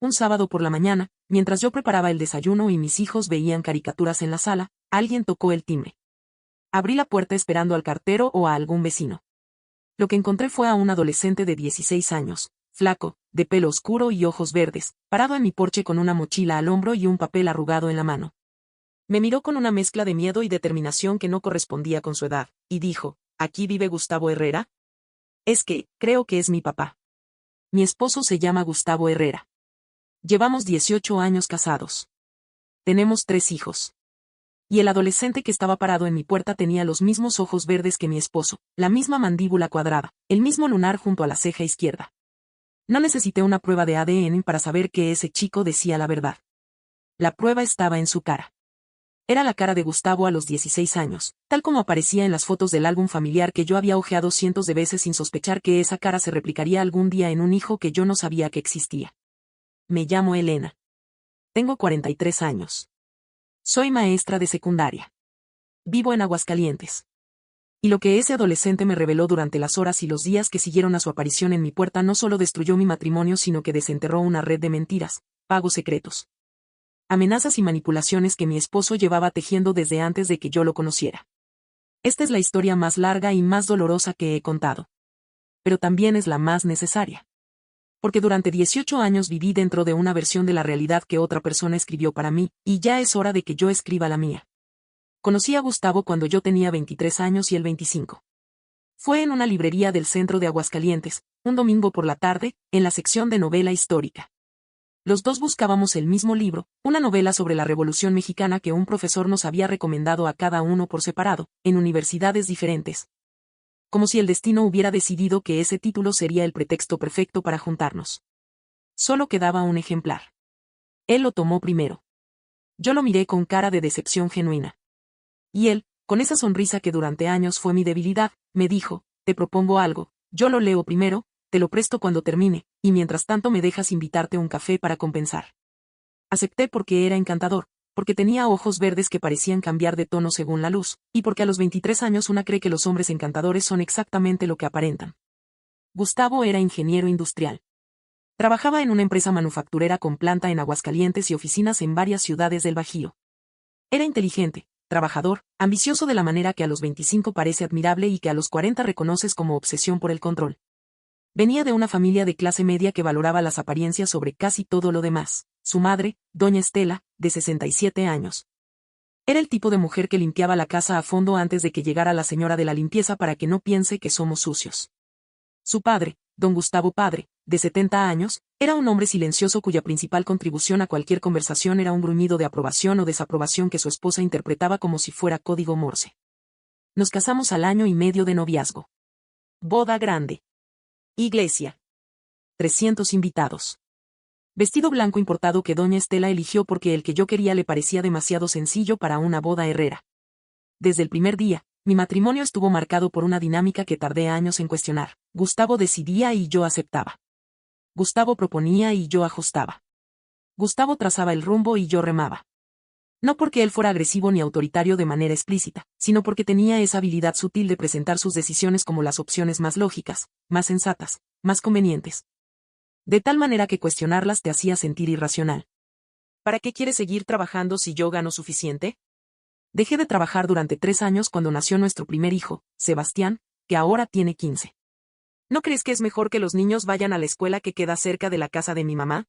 Un sábado por la mañana, mientras yo preparaba el desayuno y mis hijos veían caricaturas en la sala, alguien tocó el timbre. Abrí la puerta esperando al cartero o a algún vecino. Lo que encontré fue a un adolescente de 16 años, flaco, de pelo oscuro y ojos verdes, parado en mi porche con una mochila al hombro y un papel arrugado en la mano. Me miró con una mezcla de miedo y determinación que no correspondía con su edad, y dijo, ¿aquí vive Gustavo Herrera? Es que, creo que es mi papá. Mi esposo se llama Gustavo Herrera. Llevamos 18 años casados. Tenemos 3 hijos. Y el adolescente que estaba parado en mi puerta tenía los mismos ojos verdes que mi esposo, la misma mandíbula cuadrada, el mismo lunar junto a la ceja izquierda. No necesité una prueba de ADN para saber que ese chico decía la verdad. La prueba estaba en su cara. Era la cara de Gustavo a los 16 años, tal como aparecía en las fotos del álbum familiar que yo había hojeado cientos de veces sin sospechar que esa cara se replicaría algún día en un hijo que yo no sabía que existía. Me llamo Elena. Tengo 43 años. Soy maestra de secundaria. Vivo en Aguascalientes. Y lo que ese adolescente me reveló durante las horas y los días que siguieron a su aparición en mi puerta no solo destruyó mi matrimonio sino que desenterró una red de mentiras, pagos secretos, amenazas y manipulaciones que mi esposo llevaba tejiendo desde antes de que yo lo conociera. Esta es la historia más larga y más dolorosa que he contado. Pero también es la más necesaria. Porque durante 18 años viví dentro de una versión de la realidad que otra persona escribió para mí, y ya es hora de que yo escriba la mía. Conocí a Gustavo cuando yo tenía 23 años y él 25. Fue en una librería del centro de Aguascalientes, un domingo por la tarde, en la sección de novela histórica. Los dos buscábamos el mismo libro, una novela sobre la Revolución Mexicana que un profesor nos había recomendado a cada uno por separado, en universidades diferentes. Como si el destino hubiera decidido que ese título sería el pretexto perfecto para juntarnos. Solo quedaba un ejemplar. Él lo tomó primero. Yo lo miré con cara de decepción genuina. Y él, con esa sonrisa que durante años fue mi debilidad, me dijo, te propongo algo, yo lo leo primero, te lo presto cuando termine, y mientras tanto me dejas invitarte un café para compensar. Acepté porque era encantador, porque tenía ojos verdes que parecían cambiar de tono según la luz, y porque a los 23 años una cree que los hombres encantadores son exactamente lo que aparentan. Gustavo era ingeniero industrial. Trabajaba en una empresa manufacturera con planta en Aguascalientes y oficinas en varias ciudades del Bajío. Era inteligente, trabajador, ambicioso de la manera que a los 25 parece admirable y que a los 40 reconoces como obsesión por el control. Venía de una familia de clase media que valoraba las apariencias sobre casi todo lo demás. Su madre, doña Estela, de 67 años. Era el tipo de mujer que limpiaba la casa a fondo antes de que llegara la señora de la limpieza para que no piense que somos sucios. Su padre, don Gustavo padre, de 70 años, era un hombre silencioso cuya principal contribución a cualquier conversación era un gruñido de aprobación o desaprobación que su esposa interpretaba como si fuera código Morse. Nos casamos al año y medio de noviazgo. Boda grande. Iglesia. 300 invitados. Vestido blanco importado que doña Estela eligió porque el que yo quería le parecía demasiado sencillo para una boda Herrera. Desde el primer día, mi matrimonio estuvo marcado por una dinámica que tardé años en cuestionar. Gustavo decidía y yo aceptaba. Gustavo proponía y yo ajustaba. Gustavo trazaba el rumbo y yo remaba. No porque él fuera agresivo ni autoritario de manera explícita, sino porque tenía esa habilidad sutil de presentar sus decisiones como las opciones más lógicas, más sensatas, más convenientes. De tal manera que cuestionarlas te hacía sentir irracional. ¿Para qué quieres seguir trabajando si yo gano suficiente? Dejé de trabajar durante 3 años cuando nació nuestro primer hijo, Sebastián, que ahora tiene 15. ¿No crees que es mejor que los niños vayan a la escuela que queda cerca de la casa de mi mamá?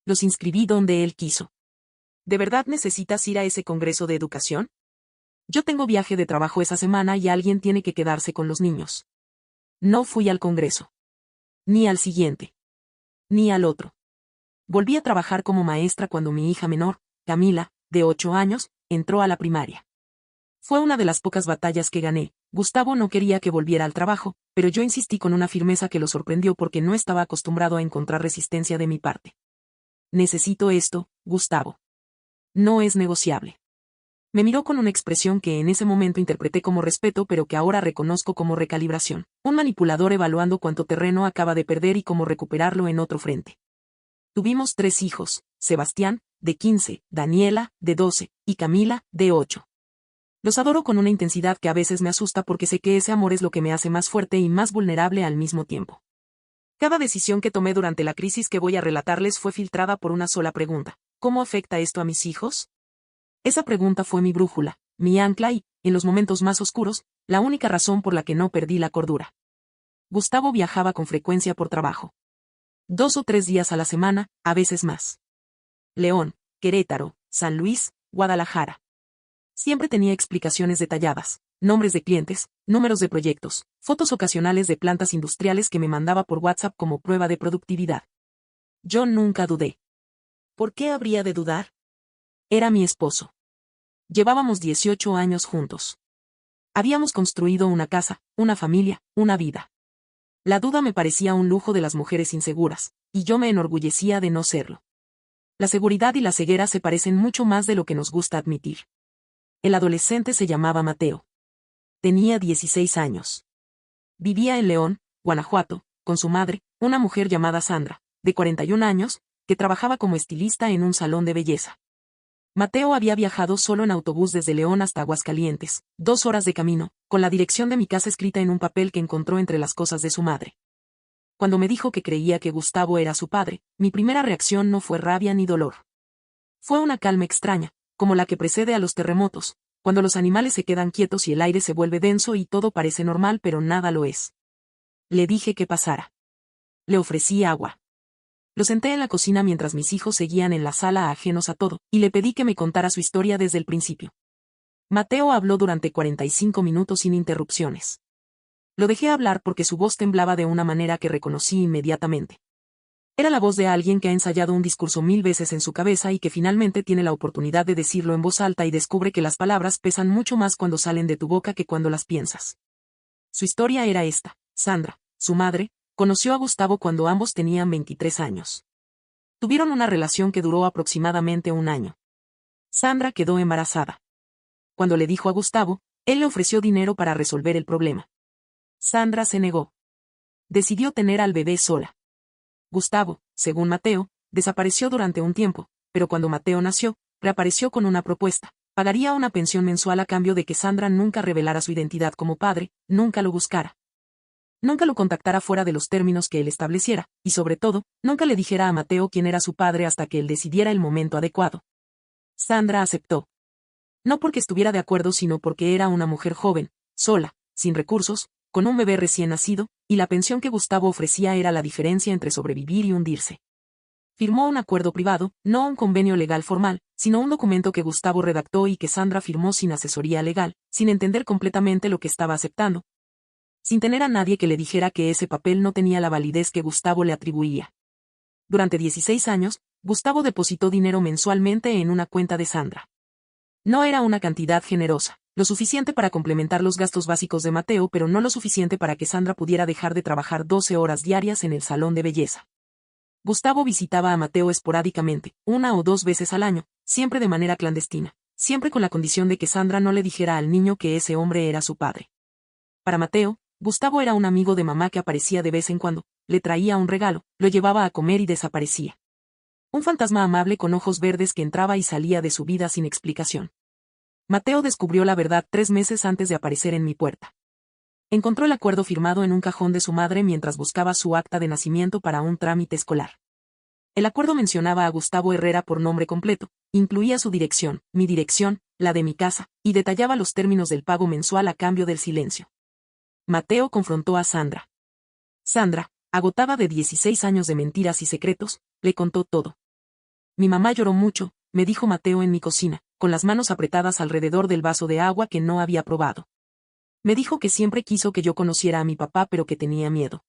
Los inscribí donde él quiso. ¿De verdad necesitas ir a ese congreso de educación? Yo tengo viaje de trabajo esa semana y alguien tiene que quedarse con los niños. No fui al congreso. Ni al siguiente. Ni al otro. Volví a trabajar como maestra cuando mi hija menor, Camila, de 8 años, entró a la primaria. Fue una de las pocas batallas que gané. Gustavo no quería que volviera al trabajo, pero yo insistí con una firmeza que lo sorprendió porque no estaba acostumbrado a encontrar resistencia de mi parte. Necesito esto, Gustavo. No es negociable. Me miró con una expresión que en ese momento interpreté como respeto pero que ahora reconozco como recalibración. Un manipulador evaluando cuánto terreno acaba de perder y cómo recuperarlo en otro frente. Tuvimos 3 hijos, Sebastián, de 15, Daniela, de 12, y Camila, de 8. Los adoro con una intensidad que a veces me asusta porque sé que ese amor es lo que me hace más fuerte y más vulnerable al mismo tiempo. Cada decisión que tomé durante la crisis que voy a relatarles fue filtrada por una sola pregunta: ¿cómo afecta esto a mis hijos? Esa pregunta fue mi brújula, mi ancla y, en los momentos más oscuros, la única razón por la que no perdí la cordura. Gustavo viajaba con frecuencia por trabajo. 2 o 3 días a la semana, a veces más. León, Querétaro, San Luis, Guadalajara. Siempre tenía explicaciones detalladas, nombres de clientes, números de proyectos, fotos ocasionales de plantas industriales que me mandaba por WhatsApp como prueba de productividad. Yo nunca dudé. ¿Por qué habría de dudar? Era mi esposo. Llevábamos 18 años juntos. Habíamos construido una casa, una familia, una vida. La duda me parecía un lujo de las mujeres inseguras, y yo me enorgullecía de no serlo. La seguridad y la ceguera se parecen mucho más de lo que nos gusta admitir. El adolescente se llamaba Mateo. Tenía 16 años. Vivía en León, Guanajuato, con su madre, una mujer llamada Sandra, de 41 años, que trabajaba como estilista en un salón de belleza. Mateo había viajado solo en autobús desde León hasta Aguascalientes, 2 horas de camino, con la dirección de mi casa escrita en un papel que encontró entre las cosas de su madre. Cuando me dijo que creía que Gustavo era su padre, mi primera reacción no fue rabia ni dolor. Fue una calma extraña, como la que precede a los terremotos, cuando los animales se quedan quietos y el aire se vuelve denso y todo parece normal pero nada lo es. Le dije que pasara. Le ofrecí agua. Lo senté en la cocina mientras mis hijos seguían en la sala ajenos a todo, y le pedí que me contara su historia desde el principio. Mateo habló durante 45 minutos sin interrupciones. Lo dejé hablar porque su voz temblaba de una manera que reconocí inmediatamente. Era la voz de alguien que ha ensayado un discurso 1000 veces en su cabeza y que finalmente tiene la oportunidad de decirlo en voz alta y descubre que las palabras pesan mucho más cuando salen de tu boca que cuando las piensas. Su historia era esta: Sandra, su madre, conoció a Gustavo cuando ambos tenían 23 años. Tuvieron una relación que duró aproximadamente 1 año. Sandra quedó embarazada. Cuando le dijo a Gustavo, él le ofreció dinero para resolver el problema. Sandra se negó. Decidió tener al bebé sola. Gustavo, según Mateo, desapareció durante un tiempo, pero cuando Mateo nació, reapareció con una propuesta: pagaría una pensión mensual a cambio de que Sandra nunca revelara su identidad como padre, nunca lo buscara. Nunca lo contactara fuera de los términos que él estableciera, y sobre todo, nunca le dijera a Mateo quién era su padre hasta que él decidiera el momento adecuado. Sandra aceptó. No porque estuviera de acuerdo, sino porque era una mujer joven, sola, sin recursos, con un bebé recién nacido, y la pensión que Gustavo ofrecía era la diferencia entre sobrevivir y hundirse. Firmó un acuerdo privado, no un convenio legal formal, sino un documento que Gustavo redactó y que Sandra firmó sin asesoría legal, sin entender completamente lo que estaba aceptando, sin tener a nadie que le dijera que ese papel no tenía la validez que Gustavo le atribuía. Durante 16 años, Gustavo depositó dinero mensualmente en una cuenta de Sandra. No era una cantidad generosa, lo suficiente para complementar los gastos básicos de Mateo, pero no lo suficiente para que Sandra pudiera dejar de trabajar 12 horas diarias en el salón de belleza. Gustavo visitaba a Mateo esporádicamente, 1 o 2 veces al año, siempre de manera clandestina, siempre con la condición de que Sandra no le dijera al niño que ese hombre era su padre. Para Mateo, Gustavo era un amigo de mamá que aparecía de vez en cuando, le traía un regalo, lo llevaba a comer y desaparecía. Un fantasma amable con ojos verdes que entraba y salía de su vida sin explicación. Mateo descubrió la verdad 3 meses antes de aparecer en mi puerta. Encontró el acuerdo firmado en un cajón de su madre mientras buscaba su acta de nacimiento para un trámite escolar. El acuerdo mencionaba a Gustavo Herrera por nombre completo, incluía su dirección, mi dirección, la de mi casa, y detallaba los términos del pago mensual a cambio del silencio. Mateo confrontó a Sandra. Sandra, agotada de 16 años de mentiras y secretos, le contó todo. Mi mamá lloró mucho, me dijo Mateo en mi cocina, con las manos apretadas alrededor del vaso de agua que no había probado. Me dijo que siempre quiso que yo conociera a mi papá, pero que tenía miedo.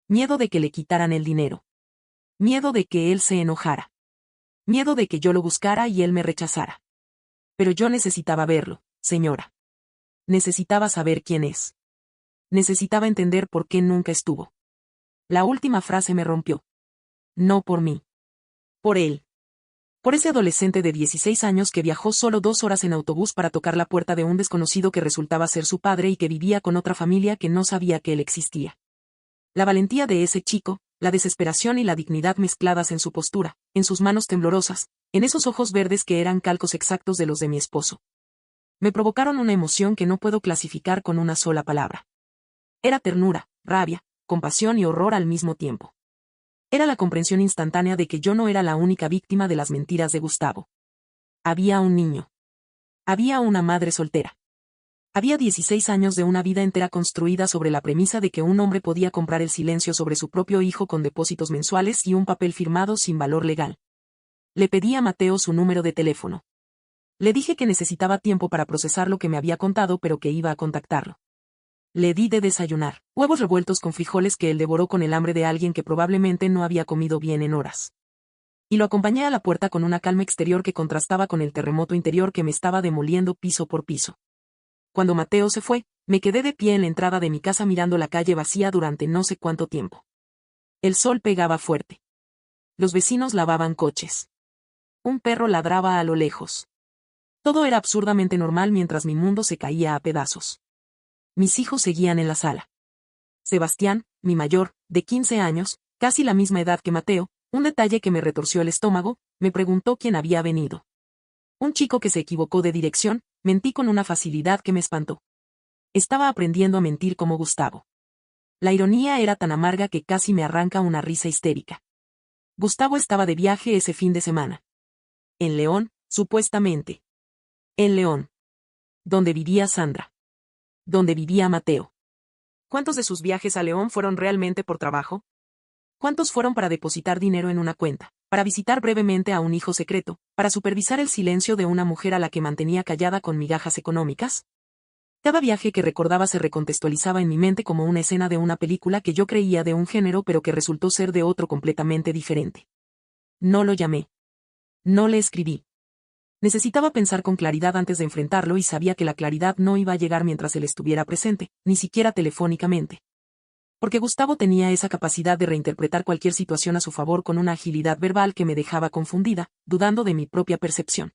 Miedo de que le quitaran el dinero. Miedo de que él se enojara. Miedo de que yo lo buscara y él me rechazara. Pero yo necesitaba verlo, señora. Necesitaba saber quién es. Necesitaba entender por qué nunca estuvo. La última frase me rompió. No por mí. Por él. Por ese adolescente de 16 años que viajó solo 2 horas en autobús para tocar la puerta de un desconocido que resultaba ser su padre y que vivía con otra familia que no sabía que él existía. La valentía de ese chico, la desesperación y la dignidad mezcladas en su postura, en sus manos temblorosas, en esos ojos verdes que eran calcos exactos de los de mi esposo. Me provocaron una emoción que no puedo clasificar con una sola palabra. Era ternura, rabia, compasión y horror al mismo tiempo. Era la comprensión instantánea de que yo no era la única víctima de las mentiras de Gustavo. Había un niño. Había una madre soltera. Había 16 años de una vida entera construida sobre la premisa de que un hombre podía comprar el silencio sobre su propio hijo con depósitos mensuales y un papel firmado sin valor legal. Le pedí a Mateo su número de teléfono. Le dije que necesitaba tiempo para procesar lo que me había contado, pero que iba a contactarlo. Le di de desayunar huevos revueltos con frijoles que él devoró con el hambre de alguien que probablemente no había comido bien en horas. Y lo acompañé a la puerta con una calma exterior que contrastaba con el terremoto interior que me estaba demoliendo piso por piso. Cuando Mateo se fue, me quedé de pie en la entrada de mi casa mirando la calle vacía durante no sé cuánto tiempo. El sol pegaba fuerte. Los vecinos lavaban coches. Un perro ladraba a lo lejos. Todo era absurdamente normal mientras mi mundo se caía a pedazos. Mis hijos seguían en la sala. Sebastián, mi mayor, de 15 años, casi la misma edad que Mateo, un detalle que me retorció el estómago, me preguntó quién había venido. Un chico que se equivocó de dirección, mentí con una facilidad que me espantó. Estaba aprendiendo a mentir como Gustavo. La ironía era tan amarga que casi me arranca una risa histérica. Gustavo estaba de viaje ese fin de semana. En León, supuestamente. En León. Donde vivía Sandra. Donde vivía Mateo. ¿Cuántos de sus viajes a León fueron realmente por trabajo? ¿Cuántos fueron para depositar dinero en una cuenta, para visitar brevemente a un hijo secreto, para supervisar el silencio de una mujer a la que mantenía callada con migajas económicas? Cada viaje que recordaba se recontextualizaba en mi mente como una escena de una película que yo creía de un género pero que resultó ser de otro completamente diferente. No lo llamé. No le escribí. Necesitaba pensar con claridad antes de enfrentarlo y sabía que la claridad no iba a llegar mientras él estuviera presente, ni siquiera telefónicamente. Porque Gustavo tenía esa capacidad de reinterpretar cualquier situación a su favor con una agilidad verbal que me dejaba confundida, dudando de mi propia percepción.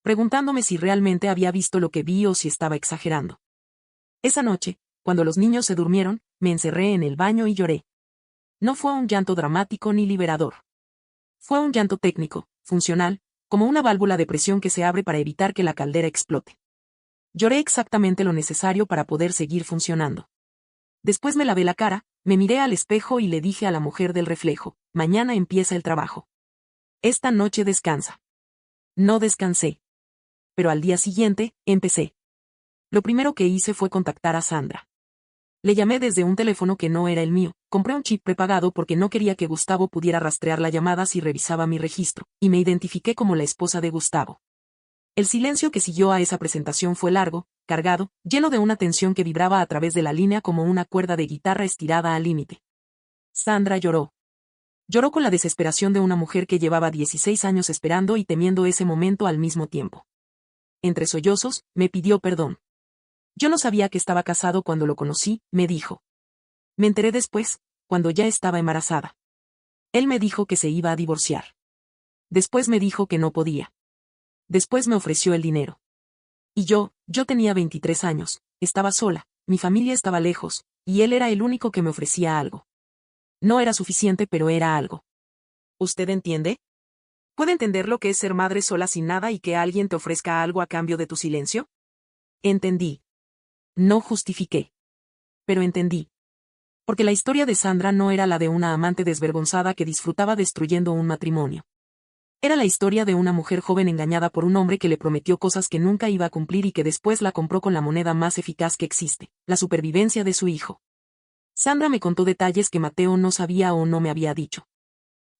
Preguntándome si realmente había visto lo que vi o si estaba exagerando. Esa noche, cuando los niños se durmieron, me encerré en el baño y lloré. No fue un llanto dramático ni liberador. Fue un llanto técnico, funcional, como una válvula de presión que se abre para evitar que la caldera explote. Lloré exactamente lo necesario para poder seguir funcionando. Después me lavé la cara, me miré al espejo y le dije a la mujer del reflejo, mañana empieza el trabajo. Esta noche descansa. No descansé. Pero al día siguiente, empecé. Lo primero que hice fue contactar a Sandra. Le llamé desde un teléfono que no era el mío, compré un chip prepagado porque no quería que Gustavo pudiera rastrear la llamada si revisaba mi registro, y me identifiqué como la esposa de Gustavo. El silencio que siguió a esa presentación fue largo, cargado, lleno de una tensión que vibraba a través de la línea como una cuerda de guitarra estirada al límite. Sandra lloró. Lloró con la desesperación de una mujer que llevaba 16 años esperando y temiendo ese momento al mismo tiempo. Entre sollozos, me pidió perdón. Yo no sabía que estaba casado cuando lo conocí, me dijo. Me enteré después, cuando ya estaba embarazada. Él me dijo que se iba a divorciar. Después me dijo que no podía. Después me ofreció el dinero. Y yo tenía 23 años, estaba sola, mi familia estaba lejos, y él era el único que me ofrecía algo. No era suficiente, pero era algo. ¿Usted entiende? ¿Puede entender lo que es ser madre sola sin nada y que alguien te ofrezca algo a cambio de tu silencio? Entendí. No justifiqué. Pero entendí. Porque la historia de Sandra no era la de una amante desvergonzada que disfrutaba destruyendo un matrimonio. Era la historia de una mujer joven engañada por un hombre que le prometió cosas que nunca iba a cumplir y que después la compró con la moneda más eficaz que existe, la supervivencia de su hijo. Sandra me contó detalles que Mateo no sabía o no me había dicho.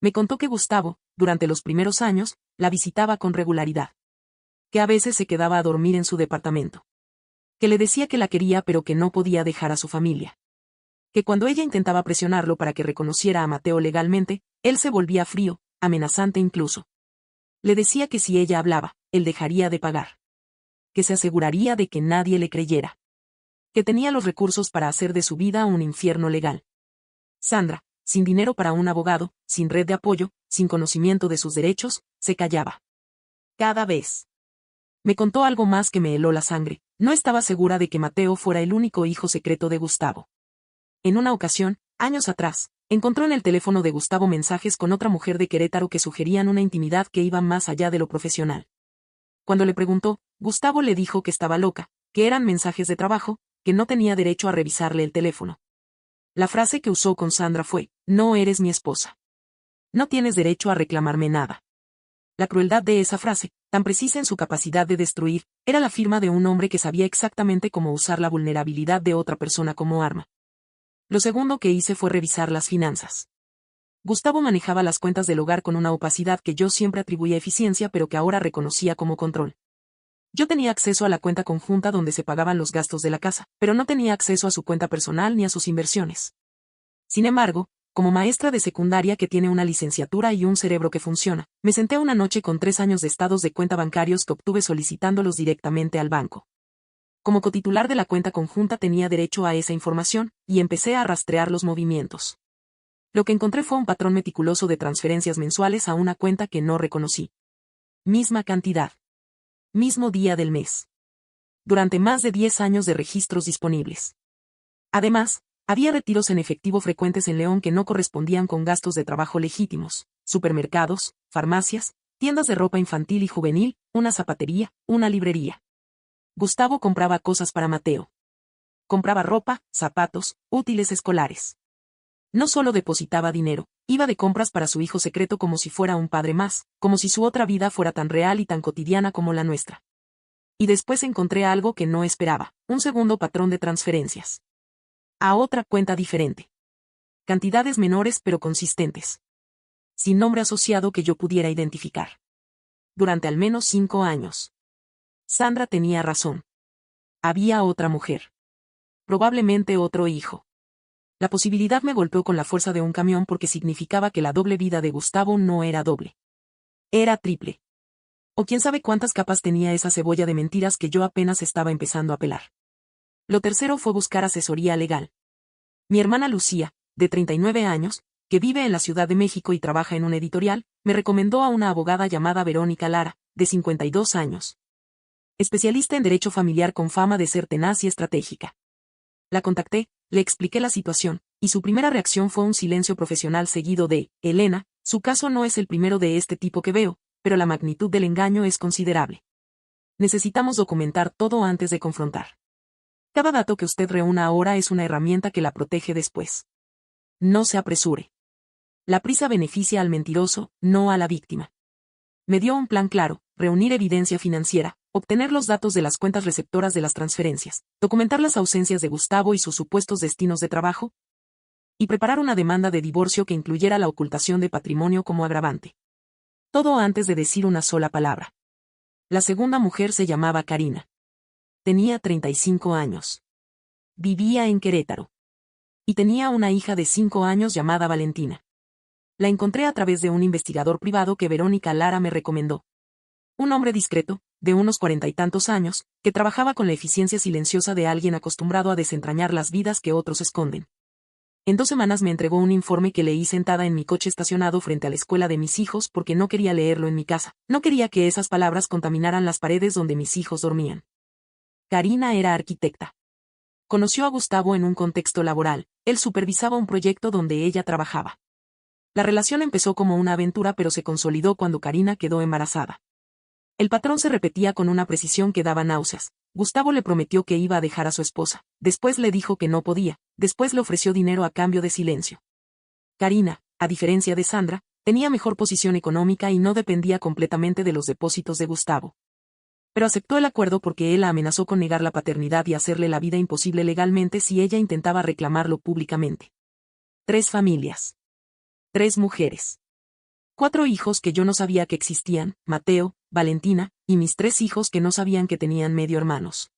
Me contó que Gustavo, durante los primeros años, la visitaba con regularidad. Que a veces se quedaba a dormir en su departamento. Que le decía que la quería pero que no podía dejar a su familia. Que cuando ella intentaba presionarlo para que reconociera a Mateo legalmente, él se volvía frío, amenazante incluso. Le decía que si ella hablaba, él dejaría de pagar. Que se aseguraría de que nadie le creyera. Que tenía los recursos para hacer de su vida un infierno legal. Sandra, sin dinero para un abogado, sin red de apoyo, sin conocimiento de sus derechos, se callaba. Cada vez. Me contó algo más que me heló la sangre. No estaba segura de que Mateo fuera el único hijo secreto de Gustavo. En una ocasión, años atrás, encontró en el teléfono de Gustavo mensajes con otra mujer de Querétaro que sugerían una intimidad que iba más allá de lo profesional. Cuando le preguntó, Gustavo le dijo que estaba loca, que eran mensajes de trabajo, que no tenía derecho a revisarle el teléfono. La frase que usó con Sandra fue: no eres mi esposa. No tienes derecho a reclamarme nada. La crueldad de esa frase, tan precisa en su capacidad de destruir, era la firma de un hombre que sabía exactamente cómo usar la vulnerabilidad de otra persona como arma. Lo segundo que hice fue revisar las finanzas. Gustavo manejaba las cuentas del hogar con una opacidad que yo siempre atribuía a eficiencia pero que ahora reconocía como control. Yo tenía acceso a la cuenta conjunta donde se pagaban los gastos de la casa, pero no tenía acceso a su cuenta personal ni a sus inversiones. Sin embargo, como maestra de secundaria que tiene una licenciatura y un cerebro que funciona, me senté una noche con 3 años de estados de cuenta bancarios que obtuve solicitándolos directamente al banco. Como cotitular de la cuenta conjunta tenía derecho a esa información, y empecé a rastrear los movimientos. Lo que encontré fue un patrón meticuloso de transferencias mensuales a una cuenta que no reconocí. Misma cantidad. Mismo día del mes. Durante más de 10 años de registros disponibles. Además, había retiros en efectivo frecuentes en León que no correspondían con gastos de trabajo legítimos: supermercados, farmacias, tiendas de ropa infantil y juvenil, una zapatería, una librería. Gustavo compraba cosas para Mateo. Compraba ropa, zapatos, útiles escolares. No solo depositaba dinero, iba de compras para su hijo secreto como si fuera un padre más, como si su otra vida fuera tan real y tan cotidiana como la nuestra. Y después encontré algo que no esperaba: un segundo patrón de transferencias. A otra cuenta diferente. Cantidades menores pero consistentes. Sin nombre asociado que yo pudiera identificar. Durante al menos 5 años. Sandra tenía razón. Había otra mujer. Probablemente otro hijo. La posibilidad me golpeó con la fuerza de un camión porque significaba que la doble vida de Gustavo no era doble. Era triple. O quién sabe cuántas capas tenía esa cebolla de mentiras que yo apenas estaba empezando a pelar. Lo tercero fue buscar asesoría legal. Mi hermana Lucía, de 39 años, que vive en la Ciudad de México y trabaja en un editorial, me recomendó a una abogada llamada Verónica Lara, de 52 años. Especialista en derecho familiar con fama de ser tenaz y estratégica. La contacté, le expliqué la situación, y su primera reacción fue un silencio profesional seguido de: Elena, su caso no es el primero de este tipo que veo, pero la magnitud del engaño es considerable. Necesitamos documentar todo antes de confrontar. Cada dato que usted reúna ahora es una herramienta que la protege después. No se apresure. La prisa beneficia al mentiroso, no a la víctima. Me dio un plan claro: reunir evidencia financiera, obtener los datos de las cuentas receptoras de las transferencias, documentar las ausencias de Gustavo y sus supuestos destinos de trabajo, y preparar una demanda de divorcio que incluyera la ocultación de patrimonio como agravante. Todo antes de decir una sola palabra. La segunda mujer se llamaba Karina. Tenía 35 años. Vivía en Querétaro. Y tenía una hija de 5 años llamada Valentina. La encontré a través de un investigador privado que Verónica Lara me recomendó. Un hombre discreto, de unos 40 y tantos años, que trabajaba con la eficiencia silenciosa de alguien acostumbrado a desentrañar las vidas que otros esconden. En 2 semanas me entregó un informe que leí sentada en mi coche estacionado frente a la escuela de mis hijos porque no quería leerlo en mi casa, no quería que esas palabras contaminaran las paredes donde mis hijos dormían. Karina era arquitecta. Conoció a Gustavo en un contexto laboral, él supervisaba un proyecto donde ella trabajaba. La relación empezó como una aventura pero se consolidó cuando Karina quedó embarazada. El patrón se repetía con una precisión que daba náuseas. Gustavo le prometió que iba a dejar a su esposa, después le dijo que no podía, después le ofreció dinero a cambio de silencio. Karina, a diferencia de Sandra, tenía mejor posición económica y no dependía completamente de los depósitos de Gustavo. Pero aceptó el acuerdo porque él la amenazó con negar la paternidad y hacerle la vida imposible legalmente si ella intentaba reclamarlo públicamente. 3 familias. 3 mujeres. 4 hijos que yo no sabía que existían: Mateo, Valentina, y mis 3 hijos que no sabían que tenían medio hermanos.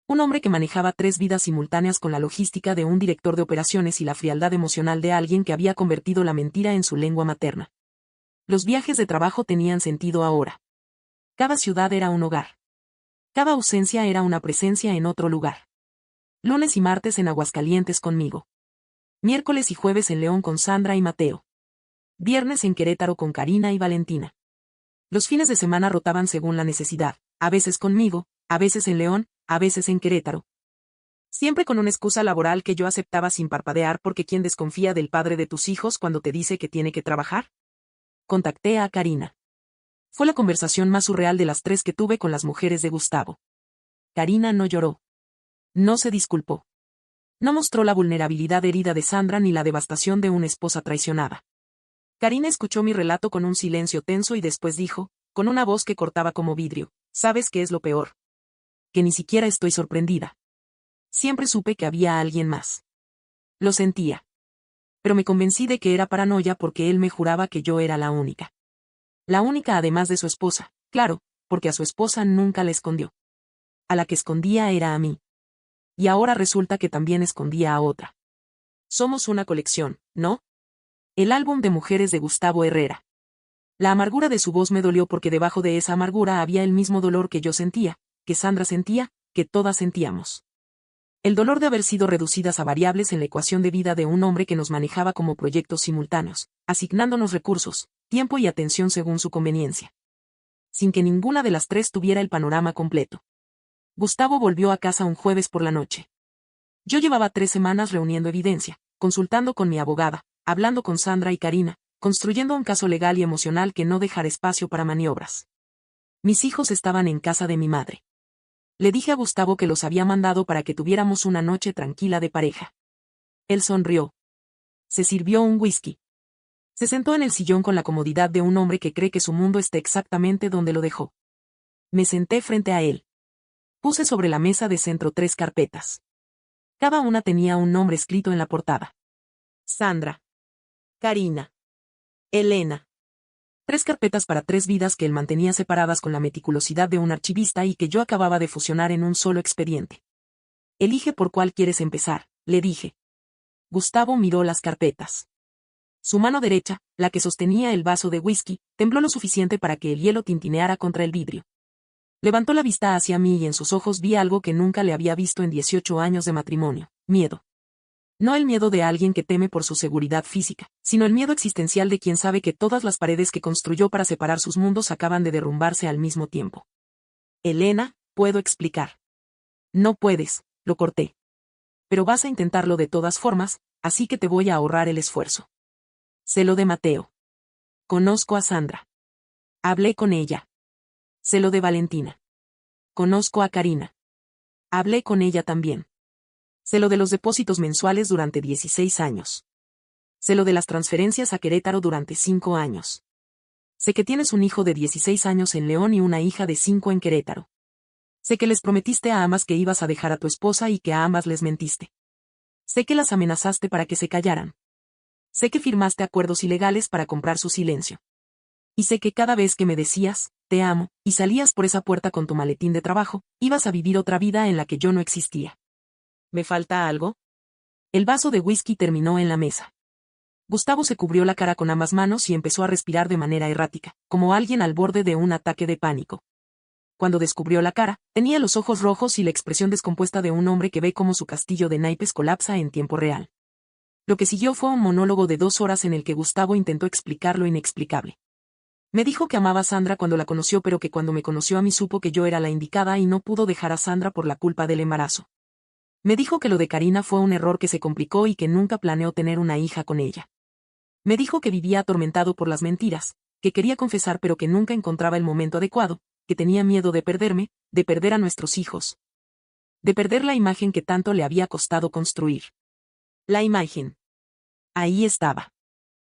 Un hombre que manejaba 3 vidas simultáneas con la logística de un director de operaciones y la frialdad emocional de alguien que había convertido la mentira en su lengua materna. Los viajes de trabajo tenían sentido ahora. Cada ciudad era un hogar. Cada ausencia era una presencia en otro lugar. Lunes y martes en Aguascalientes conmigo. Miércoles y jueves en León con Sandra y Mateo. Viernes en Querétaro con Karina y Valentina. Los fines de semana rotaban según la necesidad, a veces conmigo, a veces en León, a veces en Querétaro. Siempre con una excusa laboral que yo aceptaba sin parpadear porque ¿quién desconfía del padre de tus hijos cuando te dice que tiene que trabajar? Contacté a Karina. Fue la conversación más surreal de las 3 que tuve con las mujeres de Gustavo. Karina no lloró. No se disculpó. No mostró la vulnerabilidad herida de Sandra ni la devastación de una esposa traicionada. Karina escuchó mi relato con un silencio tenso y después dijo, con una voz que cortaba como vidrio, ¿sabes qué es lo peor? Que ni siquiera estoy sorprendida. Siempre supe que había alguien más. Lo sentía. Pero me convencí de que era paranoia porque él me juraba que yo era la única. La única además de su esposa, claro, porque a su esposa nunca la escondió. A la que escondía era a mí. Y ahora resulta que también escondía a otra. Somos una colección, ¿no? El álbum de mujeres de Gustavo Herrera. La amargura de su voz me dolió porque debajo de esa amargura había el mismo dolor que yo sentía, que Sandra sentía, que todas sentíamos. El dolor de haber sido reducidas a variables en la ecuación de vida de un hombre que nos manejaba como proyectos simultáneos, asignándonos recursos, tiempo y atención según su conveniencia. Sin que ninguna de las tres tuviera el panorama completo. Gustavo volvió a casa un jueves por la noche. Yo llevaba 3 semanas reuniendo evidencia, consultando con mi abogada, hablando con Sandra y Karina, construyendo un caso legal y emocional que no dejara espacio para maniobras. Mis hijos estaban en casa de mi madre. Le dije a Gustavo que los había mandado para que tuviéramos una noche tranquila de pareja. Él sonrió. Se sirvió un whisky. Se sentó en el sillón con la comodidad de un hombre que cree que su mundo está exactamente donde lo dejó. Me senté frente a él. Puse sobre la mesa de centro 3 carpetas. Cada una tenía un nombre escrito en la portada. Sandra. Karina. Elena. 3 carpetas para 3 vidas que él mantenía separadas con la meticulosidad de un archivista y que yo acababa de fusionar en un solo expediente. Elige por cuál quieres empezar, le dije. Gustavo miró las carpetas. Su mano derecha, la que sostenía el vaso de whisky, tembló lo suficiente para que el hielo tintineara contra el vidrio. Levantó la vista hacia mí y en sus ojos vi algo que nunca le había visto en 18 años de matrimonio, miedo. No el miedo de alguien que teme por su seguridad física, sino el miedo existencial de quien sabe que todas las paredes que construyó para separar sus mundos acaban de derrumbarse al mismo tiempo. Elena, puedo explicar. No puedes, lo corté. Pero vas a intentarlo de todas formas, así que te voy a ahorrar el esfuerzo. Sé lo de Mateo. Conozco a Sandra. Hablé con ella. Sé lo de Valentina. Conozco a Karina. Hablé con ella también. Sé lo de los depósitos mensuales durante 16 años. Sé lo de las transferencias a Querétaro durante 5 años. Sé que tienes un hijo de 16 años en León y una hija de 5 en Querétaro. Sé que les prometiste a ambas que ibas a dejar a tu esposa y que a ambas les mentiste. Sé que las amenazaste para que se callaran. Sé que firmaste acuerdos ilegales para comprar su silencio. Y sé que cada vez que me decías, te amo, y salías por esa puerta con tu maletín de trabajo, ibas a vivir otra vida en la que yo no existía. ¿Me falta algo? El vaso de whisky terminó en la mesa. Gustavo se cubrió la cara con ambas manos y empezó a respirar de manera errática, como alguien al borde de un ataque de pánico. Cuando descubrió la cara, tenía los ojos rojos y la expresión descompuesta de un hombre que ve cómo su castillo de naipes colapsa en tiempo real. Lo que siguió fue un monólogo de 2 horas en el que Gustavo intentó explicar lo inexplicable. Me dijo que amaba a Sandra cuando la conoció, pero que cuando me conoció a mí supo que yo era la indicada y no pudo dejar a Sandra por la culpa del embarazo. Me dijo que lo de Karina fue un error que se complicó y que nunca planeó tener una hija con ella. Me dijo que vivía atormentado por las mentiras, que quería confesar pero que nunca encontraba el momento adecuado, que tenía miedo de perderme, de perder a nuestros hijos. De perder la imagen que tanto le había costado construir. La imagen. Ahí estaba.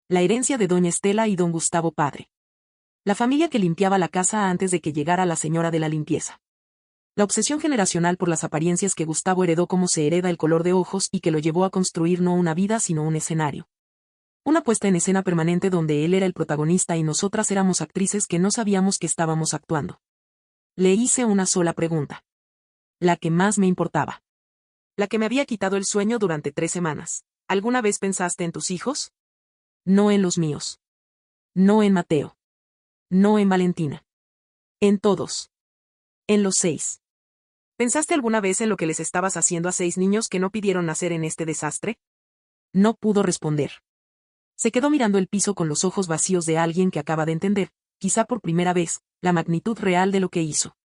La herencia de doña Estela y don Gustavo padre. La familia que limpiaba la casa antes de que llegara la señora de la limpieza. La obsesión generacional por las apariencias que Gustavo heredó como se hereda el color de ojos y que lo llevó a construir no una vida sino un escenario. Una puesta en escena permanente donde él era el protagonista y nosotras éramos actrices que no sabíamos que estábamos actuando. Le hice una sola pregunta. La que más me importaba. La que me había quitado el sueño durante 3 semanas. ¿Alguna vez pensaste en tus hijos? No en los míos. No en Mateo. No en Valentina. En todos. En los 6. ¿Pensaste alguna vez en lo que les estabas haciendo a 6 niños que no pidieron nacer en este desastre? No pudo responder. Se quedó mirando el piso con los ojos vacíos de alguien que acaba de entender, quizá por primera vez, la magnitud real de lo que hizo.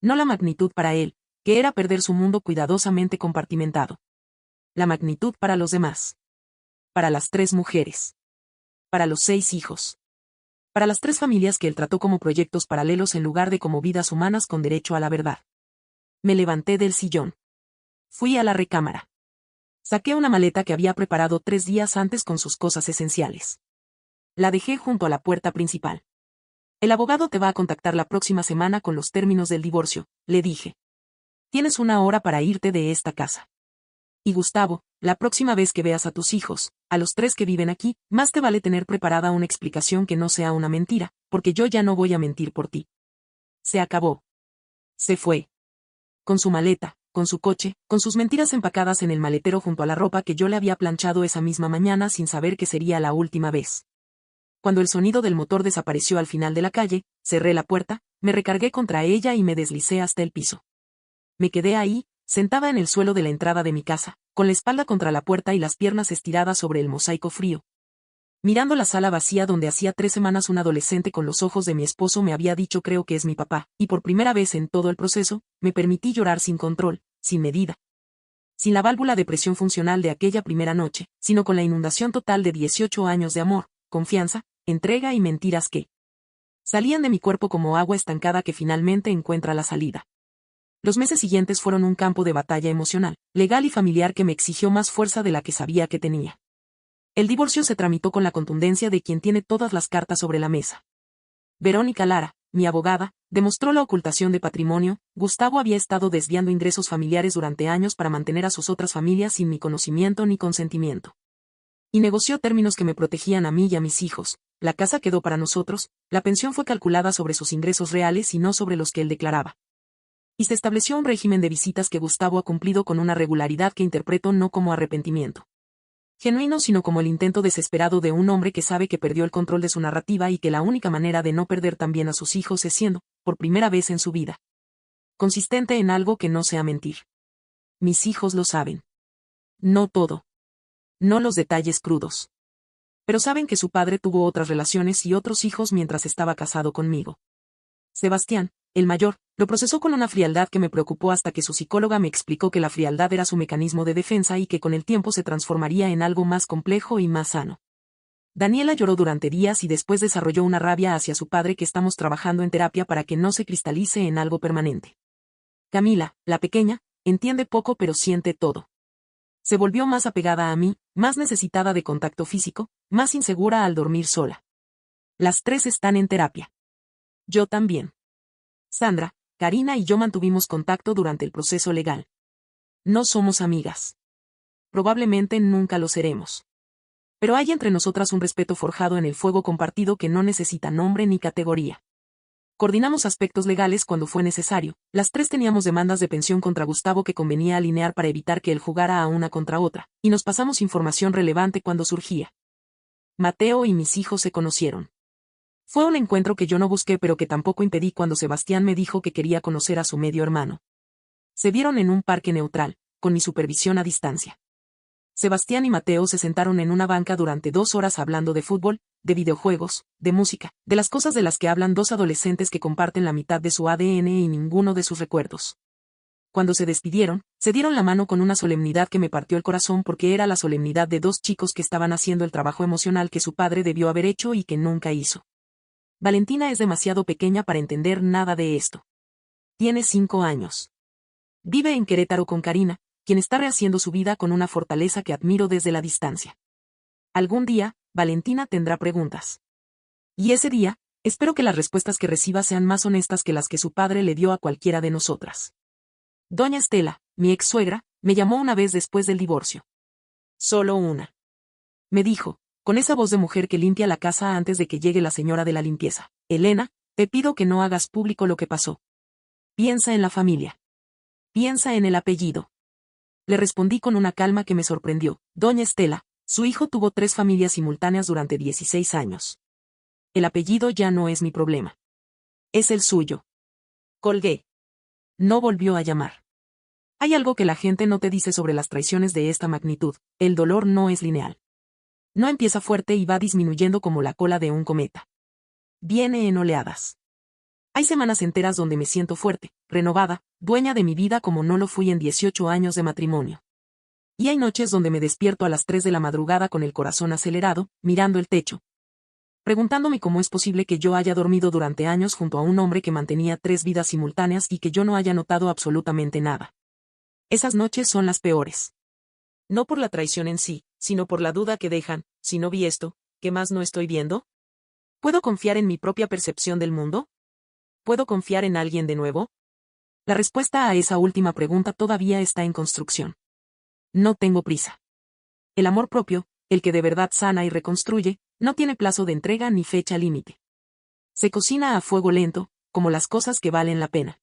No la magnitud para él, que era perder su mundo cuidadosamente compartimentado. La magnitud para los demás. Para las 3 mujeres. Para los 6 hijos. Para las 3 familias que él trató como proyectos paralelos en lugar de como vidas humanas con derecho a la verdad. Me levanté del sillón. Fui a la recámara. Saqué una maleta que había preparado 3 días antes con sus cosas esenciales. La dejé junto a la puerta principal. El abogado te va a contactar la próxima semana con los términos del divorcio, le dije. Tienes 1 hora para irte de esta casa. Y Gustavo, la próxima vez que veas a tus hijos, a los 3 que viven aquí, más te vale tener preparada una explicación que no sea una mentira, porque yo ya no voy a mentir por ti. Se acabó. Se fue. Con su maleta, con su coche, con sus mentiras empacadas en el maletero junto a la ropa que yo le había planchado esa misma mañana sin saber que sería la última vez. Cuando el sonido del motor desapareció al final de la calle, cerré la puerta, me recargué contra ella y me deslicé hasta el piso. Me quedé ahí, sentada en el suelo de la entrada de mi casa, con la espalda contra la puerta y las piernas estiradas sobre el mosaico frío. Mirando la sala vacía donde hacía 3 semanas un adolescente con los ojos de mi esposo me había dicho creo que es mi papá, y por primera vez en todo el proceso, me permití llorar sin control, sin medida. Sin la válvula de presión funcional de aquella primera noche, sino con la inundación total de 18 años de amor, confianza, entrega y mentiras que salían de mi cuerpo como agua estancada que finalmente encuentra la salida. Los meses siguientes fueron un campo de batalla emocional, legal y familiar que me exigió más fuerza de la que sabía que tenía. El divorcio se tramitó con la contundencia de quien tiene todas las cartas sobre la mesa. Verónica Lara, mi abogada, demostró la ocultación de patrimonio. Gustavo había estado desviando ingresos familiares durante años para mantener a sus otras familias sin mi conocimiento ni consentimiento. Y negoció términos que me protegían a mí y a mis hijos. La casa quedó para nosotros, la pensión fue calculada sobre sus ingresos reales y no sobre los que él declaraba. Y se estableció un régimen de visitas que Gustavo ha cumplido con una regularidad que interpreto no como arrepentimiento genuino sino como el intento desesperado de un hombre que sabe que perdió el control de su narrativa y que la única manera de no perder también a sus hijos es siendo, por primera vez en su vida, consistente en algo que no sea mentir. Mis hijos lo saben. No todo. No los detalles crudos. Pero saben que su padre tuvo otras relaciones y otros hijos mientras estaba casado conmigo. Sebastián, el mayor, lo procesó con una frialdad que me preocupó hasta que su psicóloga me explicó que la frialdad era su mecanismo de defensa y que con el tiempo se transformaría en algo más complejo y más sano. Daniela lloró durante días y después desarrolló una rabia hacia su padre que estamos trabajando en terapia para que no se cristalice en algo permanente. Camila, la pequeña, entiende poco pero siente todo. Se volvió más apegada a mí, más necesitada de contacto físico, más insegura al dormir sola. Las 3 están en terapia. Yo también. Sandra, Karina y yo mantuvimos contacto durante el proceso legal. No somos amigas. Probablemente nunca lo seremos. Pero hay entre nosotras un respeto forjado en el fuego compartido que no necesita nombre ni categoría. Coordinamos aspectos legales cuando fue necesario. Las 3 teníamos demandas de pensión contra Gustavo que convenía alinear para evitar que él jugara a una contra otra, y nos pasamos información relevante cuando surgía. Mateo y mis hijos se conocieron. Fue un encuentro que yo no busqué pero que tampoco impedí cuando Sebastián me dijo que quería conocer a su medio hermano. Se vieron en un parque neutral, con mi supervisión a distancia. Sebastián y Mateo se sentaron en una banca durante 2 horas hablando de fútbol, de videojuegos, de música, de las cosas de las que hablan 2 adolescentes que comparten la mitad de su ADN y ninguno de sus recuerdos. Cuando se despidieron, se dieron la mano con una solemnidad que me partió el corazón porque era la solemnidad de 2 chicos que estaban haciendo el trabajo emocional que su padre debió haber hecho y que nunca hizo. Valentina es demasiado pequeña para entender nada de esto. Tiene 5 años. Vive en Querétaro con Karina, quien está rehaciendo su vida con una fortaleza que admiro desde la distancia. Algún día, Valentina tendrá preguntas. Y ese día, espero que las respuestas que reciba sean más honestas que las que su padre le dio a cualquiera de nosotras. Doña Estela, mi ex suegra, me llamó una vez después del divorcio. Solo una. Me dijo, con esa voz de mujer que limpia la casa antes de que llegue la señora de la limpieza: Elena, te pido que no hagas público lo que pasó. Piensa en la familia. Piensa en el apellido. Le respondí con una calma que me sorprendió. Doña Estela, su hijo tuvo 3 familias simultáneas durante 16 años. El apellido ya no es mi problema. Es el suyo. Colgué. No volvió a llamar. Hay algo que la gente no te dice sobre las traiciones de esta magnitud: el dolor no es lineal. No empieza fuerte y va disminuyendo como la cola de un cometa. Viene en oleadas. Hay semanas enteras donde me siento fuerte, renovada, dueña de mi vida como no lo fui en 18 años de matrimonio. Y hay noches donde me despierto a las 3 de la madrugada con el corazón acelerado, mirando el techo, preguntándome cómo es posible que yo haya dormido durante años junto a un hombre que mantenía 3 vidas simultáneas y que yo no haya notado absolutamente nada. Esas noches son las peores. No por la traición en sí, sino por la duda que dejan: si no vi esto, ¿qué más no estoy viendo? ¿Puedo confiar en mi propia percepción del mundo? ¿Puedo confiar en alguien de nuevo? La respuesta a esa última pregunta todavía está en construcción. No tengo prisa. El amor propio, el que de verdad sana y reconstruye, no tiene plazo de entrega ni fecha límite. Se cocina a fuego lento, como las cosas que valen la pena.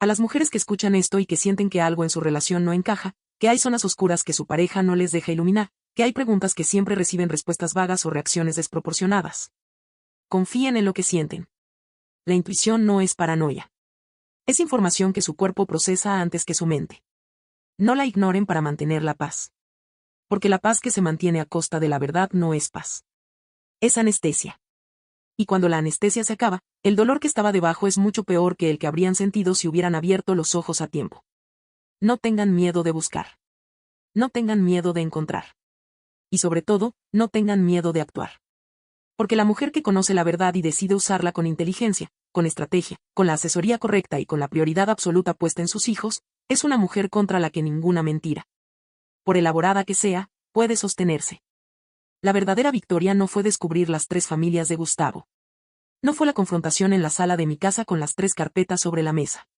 A las mujeres que escuchan esto y que sienten que algo en su relación no encaja, que hay zonas oscuras que su pareja no les deja iluminar, que hay preguntas que siempre reciben respuestas vagas o reacciones desproporcionadas. Confíen en lo que sienten. La intuición no es paranoia. Es información que su cuerpo procesa antes que su mente. No la ignoren para mantener la paz. Porque la paz que se mantiene a costa de la verdad no es paz. Es anestesia. Y cuando la anestesia se acaba, el dolor que estaba debajo es mucho peor que el que habrían sentido si hubieran abierto los ojos a tiempo. No tengan miedo de buscar. No tengan miedo de encontrar. Y sobre todo, no tengan miedo de actuar. Porque la mujer que conoce la verdad y decide usarla con inteligencia, con estrategia, con la asesoría correcta y con la prioridad absoluta puesta en sus hijos, es una mujer contra la que ninguna mentira, por elaborada que sea, puede sostenerse. La verdadera victoria no fue descubrir las 3 familias de Gustavo. No fue la confrontación en la sala de mi casa con las 3 carpetas sobre la mesa.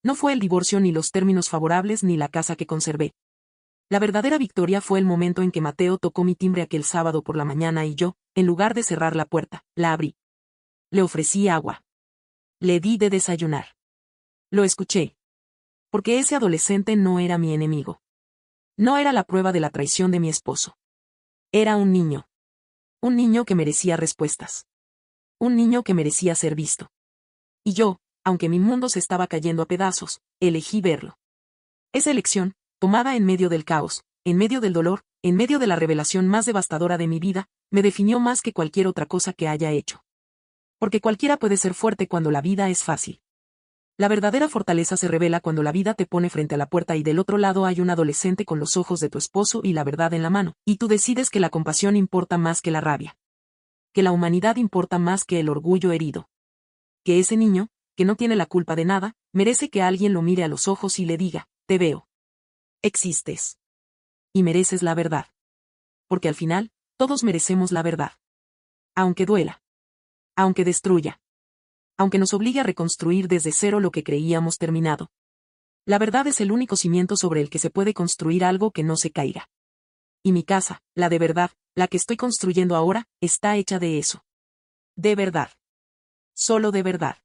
No fue el divorcio ni los términos favorables ni la casa que conservé. La verdadera victoria fue el momento en que Mateo tocó mi timbre aquel sábado por la mañana y yo, en lugar de cerrar la puerta, la abrí. Le ofrecí agua. Le di de desayunar. Lo escuché. Porque ese adolescente no era mi enemigo. No era la prueba de la traición de mi esposo. Era un niño. Un niño que merecía respuestas. Un niño que merecía ser visto. Y yo, aunque mi mundo se estaba cayendo a pedazos, elegí verlo. Esa elección, tomada en medio del caos, en medio del dolor, en medio de la revelación más devastadora de mi vida, me definió más que cualquier otra cosa que haya hecho. Porque cualquiera puede ser fuerte cuando la vida es fácil. La verdadera fortaleza se revela cuando la vida te pone frente a la puerta y del otro lado hay un adolescente con los ojos de tu esposo y la verdad en la mano, y tú decides que la compasión importa más que la rabia. Que la humanidad importa más que el orgullo herido. Que ese niño, que no tiene la culpa de nada, merece que alguien lo mire a los ojos y le diga: te veo. Existes. Y mereces la verdad. Porque al final, todos merecemos la verdad. Aunque duela. Aunque destruya. Aunque nos obligue a reconstruir desde cero lo que creíamos terminado. La verdad es el único cimiento sobre el que se puede construir algo que no se caiga. Y mi casa, la de verdad, la que estoy construyendo ahora, está hecha de eso. De verdad. Solo de verdad.